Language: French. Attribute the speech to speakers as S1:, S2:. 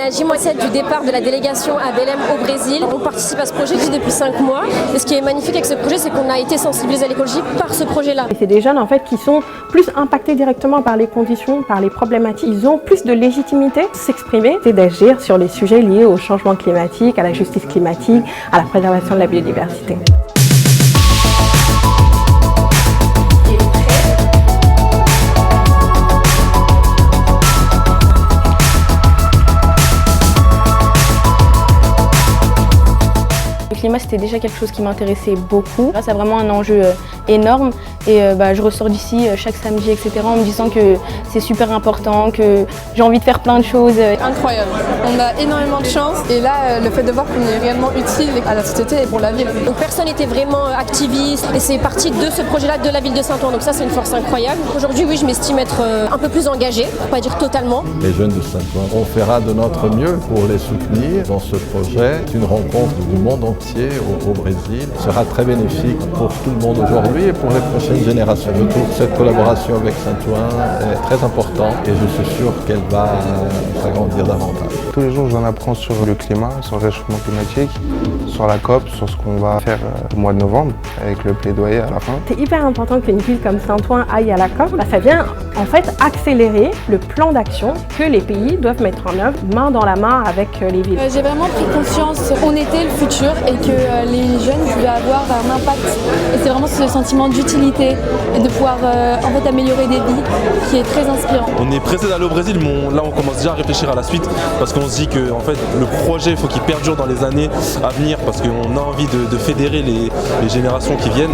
S1: La J-7 du départ de la délégation à Belém au Brésil. On participe à ce projet depuis 5 mois. Et ce qui est magnifique avec ce projet, c'est qu'on a été sensibilisés à l'écologie par ce projet-là.
S2: C'est des jeunes en fait qui sont plus impactés directement par les conditions, par les problématiques. Ils ont plus de légitimité à s'exprimer et d'agir sur les sujets liés au changement climatique, à la justice climatique, à la préservation de la biodiversité.
S3: Le climat, c'était déjà quelque chose qui m'intéressait beaucoup. Là, c'est vraiment un enjeu énorme et je ressors d'ici chaque samedi, etc. en me disant que c'est super important, que j'ai envie de faire plein de choses.
S4: Incroyable. On a énormément de chance et là, le fait de voir qu'on est réellement utile à la société et pour la ville.
S1: Donc personne n'était vraiment activiste et c'est parti de ce projet-là de la ville de Saint-Ouen. Donc ça, c'est une force incroyable. Aujourd'hui, oui, je m'estime être un peu plus engagée, pour pas dire totalement.
S5: Les jeunes de Saint-Ouen, on fera de notre mieux pour les soutenir dans ce projet. C'est une rencontre du monde entier au Brésil. sera très bénéfique pour tout le monde aujourd'hui et pour les prochaines générations. Je trouve que cette collaboration avec Saint-Ouen est très importante et je suis sûr qu'elle va s'agrandir davantage.
S6: Tous les jours, j'en apprends sur le climat, sur le réchauffement climatique, sur la COP, sur ce qu'on va faire au mois de novembre avec le plaidoyer à la fin.
S2: C'est hyper important qu'une ville comme Saint-Ouen aille à la COP. Ça vient en fait accélérer le plan d'action que les pays doivent mettre en œuvre main dans la main avec les villes.
S7: J'ai vraiment pris conscience qu'on était le futur et que les jeunes pouvaient avoir un impact. Et c'est vraiment ce sentiment d'utilité et de pouvoir améliorer des vies qui est très inspirant.
S8: On est pressé d'aller au Brésil, mais là on commence déjà à réfléchir à la suite parce qu'on se dit que en fait, le projet, il faut qu'il perdure dans les années à venir parce qu'on a envie de fédérer les générations qui viennent.